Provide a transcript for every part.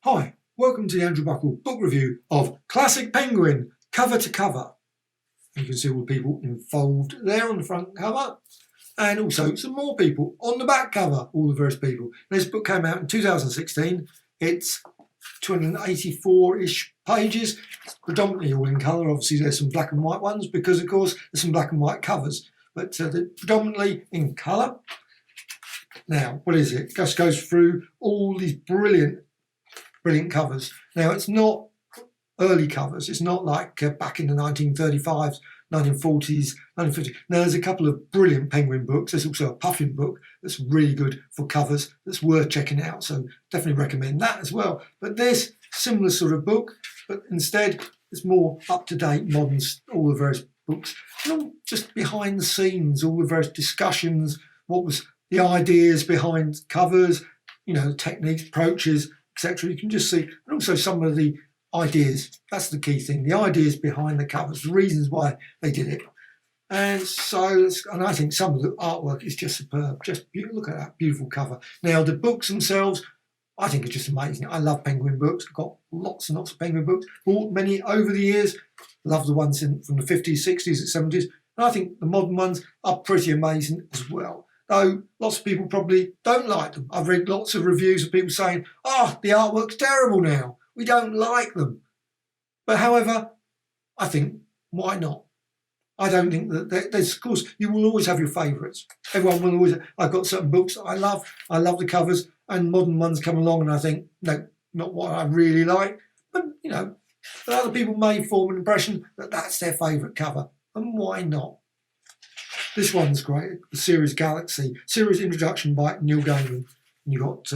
Hi, welcome to the Andrew Buckle book review of Classic Penguin, cover to cover. You can see all the people involved there on the front cover, and also some more people on the back cover, all the various people. This book came out in 2016. It's 284-ish pages. It's predominantly all in colour. Obviously there's some black and white ones because of course there's some black and white covers, but they're predominantly in colour. Now, what is it? It just goes through all these brilliant covers. Now, it's not early covers. It's not like back in the 1935s, 1940s, 1950s. Now, there's a couple of brilliant Penguin books. There's also a Puffin book that's really good for covers that's worth checking out. So definitely recommend that as well. But this similar sort of book, but instead it's more up-to-date, modern, all the various books. And all just behind the scenes, all the various discussions, what was the ideas behind covers, techniques, approaches, etc. You can just see, and also some of the ideas. That's the key thing, the ideas behind the covers, the reasons why they did it. And so, and I think some of the artwork is just superb. Just look at that beautiful cover. Now, the books themselves, I think are just amazing. I love Penguin books. I've got lots and lots of Penguin books. Bought many over the years. Love the ones from the 50s, 60s, and 70s. And I think the modern ones are pretty amazing as well. Though lots of people probably don't like them. I've read lots of reviews of people saying, the artwork's terrible now. We don't like them. But however, I think, why not? I don't think that there's, of course, you will always have your favourites. Everyone will always, I've got certain books that I love. I love the covers, and modern ones come along and I think, no, not what I really like. But, but other people may form an impression that that's their favourite cover. And why not? This one's great, the series Galaxy, series introduction by Neil Gaiman. And you've got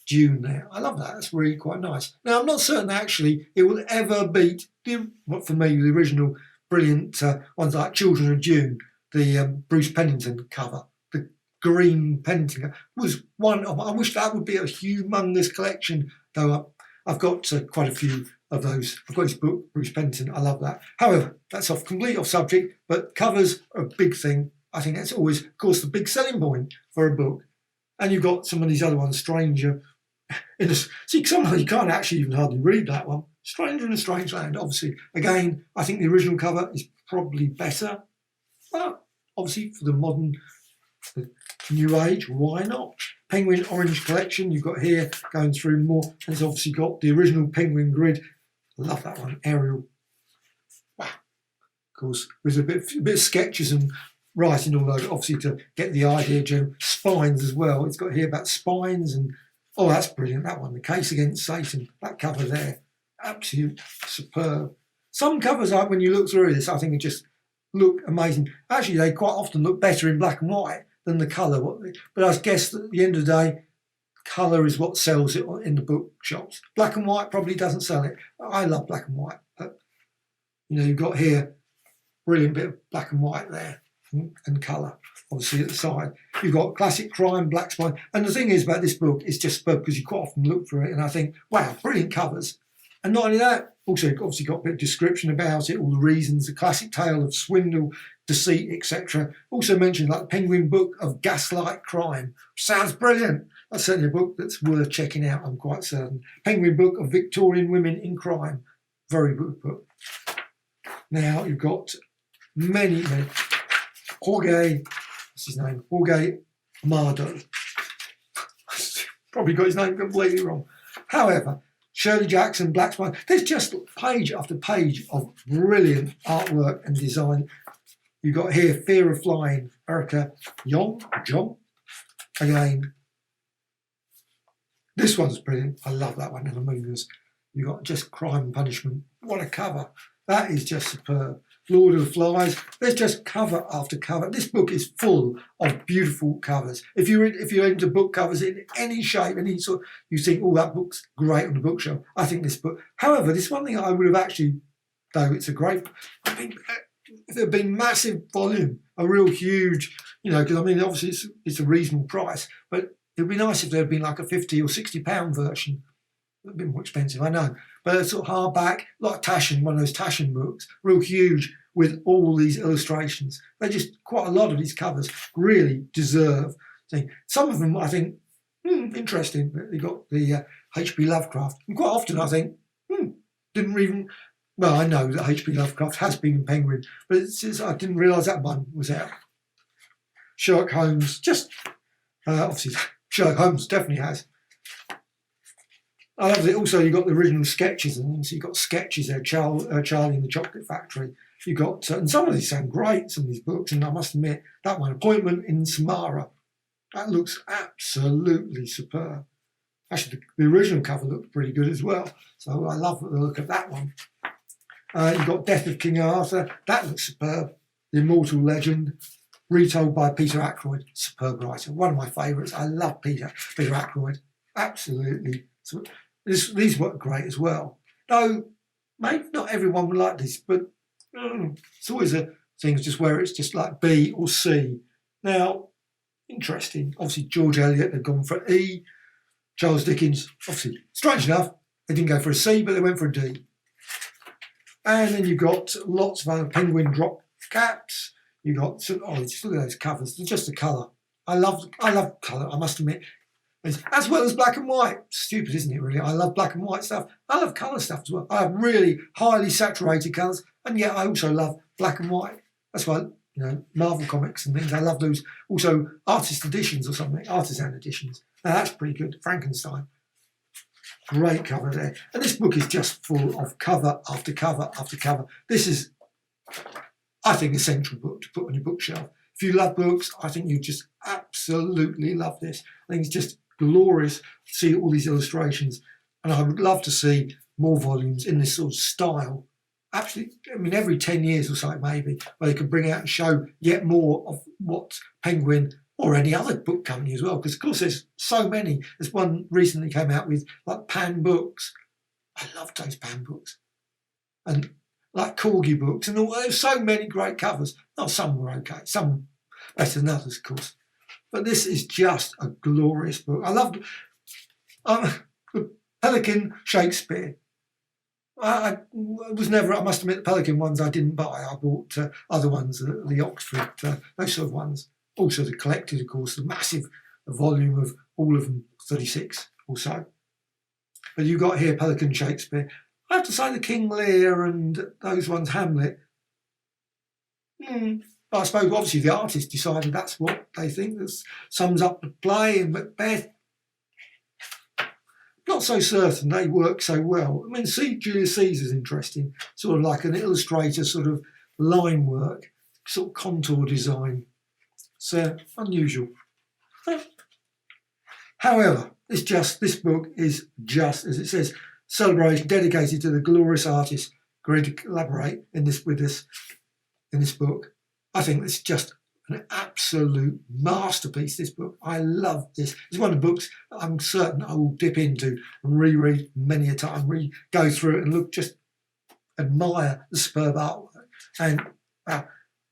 Dune there. I love that, that's really quite nice. Now, I'm not certain actually it will ever beat, for me, the original brilliant ones like Children of Dune, the Bruce Pennington cover. The green Pennington was one of, I wish that would be a humongous collection, though I've got quite a few of those. I've got his book, Bruce Pennington, I love that. However, that's completely off subject, but covers are a big thing. I think that's always, of course, the big selling point for a book. And you've got some of these other ones, Stranger. See, somehow you can't actually even hardly read that one. Stranger in a Strange Land, obviously. Again, I think the original cover is probably better. But obviously, for the modern, the new age, why not? Penguin Orange Collection, you've got here going through more. And it's obviously got the original Penguin grid. I love that one, Ariel. Wow. Of course, there's a bit of sketches and writing all over, obviously to get the idea, Jim. Spines as well. It's got here about spines and, that's brilliant, that one. The Case Against Satan, that cover there. Absolute superb. Some covers, when you look through this, I think it just look amazing. Actually, they quite often look better in black and white than the colour. But I guess that at the end of the day, colour is what sells it in the bookshops. Black and white probably doesn't sell it. I love black and white. But, you've got here, brilliant bit of black and white there. And colour, obviously, at the side. You've got classic crime, black spine. And the thing is about this book, it's just superb because you quite often look through it and I think, wow, brilliant covers. And not only that, also obviously got a bit of description about it, all the reasons, the classic tale of swindle, deceit, etc. Also mentioned like the Penguin book of Gaslight Crime. Sounds brilliant. That's certainly a book that's worth checking out, I'm quite certain. Penguin book of Victorian women in crime. Very good book. Now you've got many. Jorge, what's his name? Jorge Amado. Probably got his name completely wrong. However, Shirley Jackson, Black Swan. There's just page after page of brilliant artwork and design. You've got here Fear of Flying, Erica John. Again, this one's brilliant. I love that one in the movies. You've got just Crime and Punishment. What a cover. That is just superb. Lord of the Flies. There's just cover after cover. This book is full of beautiful covers. If you're into book covers in any shape, any sort, you think, that book's great on the bookshelf. I think this book. However, this one thing I would have actually, though it's a great. I think if it had been massive volume, a real huge, because obviously it's a reasonable price, but it would be nice if there had been like a £50 or £60 version. It would have been more expensive, I know. But it's sort of hardback, like Taschen, one of those Taschen books, real huge with all these illustrations. They just, quite a lot of these covers really deserve. Some of them, I think, interesting. They got the H.P. Lovecraft. And quite often I think, didn't even, well, I know that H.P. Lovecraft has been in Penguin, but I didn't realise that one was out. Sherlock Holmes, just, obviously, Sherlock Holmes definitely has. I love it. Also, you've got the original sketches, and so you've got sketches there, Charlie and the Chocolate Factory. You've got, and some of these sound great, some of these books, and I must admit, that one, Appointment in Samara, that looks absolutely superb. Actually, the original cover looked pretty good as well, so I love the look of that one. You've got Death of King Arthur, that looks superb. The Immortal Legend, retold by Peter Ackroyd, superb writer, one of my favourites. I love Peter Ackroyd, absolutely. So these work great as well. Though maybe not everyone would like this, but it's always a thing just where it's just like B or C. Now, interesting. Obviously, George Eliot had gone for E. Charles Dickens, obviously, strange enough, they didn't go for a C, but they went for a D. And then you've got lots of other Penguin drop caps. You got, just look at those covers. They're just the colour. I love colour, I must admit. As well as black and white. Stupid, isn't it, really? I love black and white stuff. I love colour stuff as well. I have really highly saturated colours, and yet I also love black and white. That's why, Marvel comics and things, I love those. Also, artist editions or something, artisan editions. Now, that's pretty good. Frankenstein. Great cover there. And this book is just full of cover after cover after cover. This is, I think, an essential book to put on your bookshelf. If you love books, I think you just absolutely love this. I think it's just glorious to see all these illustrations. And I would love to see more volumes in this sort of style. Absolutely, I mean, every 10 years or so, maybe, where they could bring out and show yet more of what Penguin or any other book company as well, because of course there's so many. There's one recently came out with like Pan books. I loved those Pan books, and like Corgi books, and all. There's so many great covers. Oh, some were okay, some better than others, of course. But this is just a glorious book. I loved the Pelican Shakespeare. I was never, I must admit, the Pelican ones I didn't buy. I bought other ones, the Oxford, those sort of ones. Also the collected, of course, the massive volume of all of them, 36 or so. But you got here Pelican Shakespeare. I have to say the King Lear and those ones, Hamlet. I suppose obviously the artist decided that's what they think that sums up the play, and Macbeth. Not so certain they work so well. I mean, see, Julius Caesar's interesting, sort of like an illustrator, sort of line work, sort of contour design. So unusual. However, this book is just, as it says, celebration dedicated to the glorious artists agreed to collaborate in this with us in this book. I think it's just an absolute masterpiece, this book. I love this. It's one of the books I'm certain I will dip into and reread many a time, go through it and look, just admire the superb artwork. And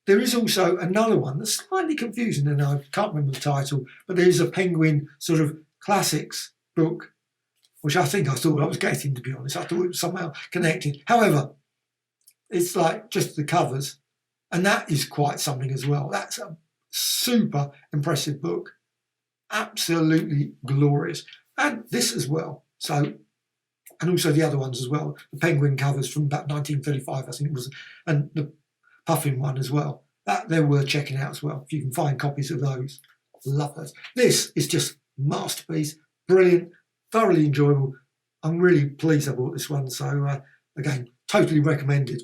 there is also another one that's slightly confusing, and I can't remember the title, but there is a Penguin sort of classics book, which I thought I was getting, to be honest. I thought it was somehow connected. However, it's like just the covers, and that is quite something as well. That's a super impressive book. Absolutely glorious. And this as well. So, and also the other ones as well. The Penguin covers from about 1935, I think it was, and the Puffin one as well. They're worth checking out as well, if you can find copies of those. Love those. This is just masterpiece. Brilliant. Thoroughly enjoyable. I'm really pleased I bought this one. So, again, totally recommended.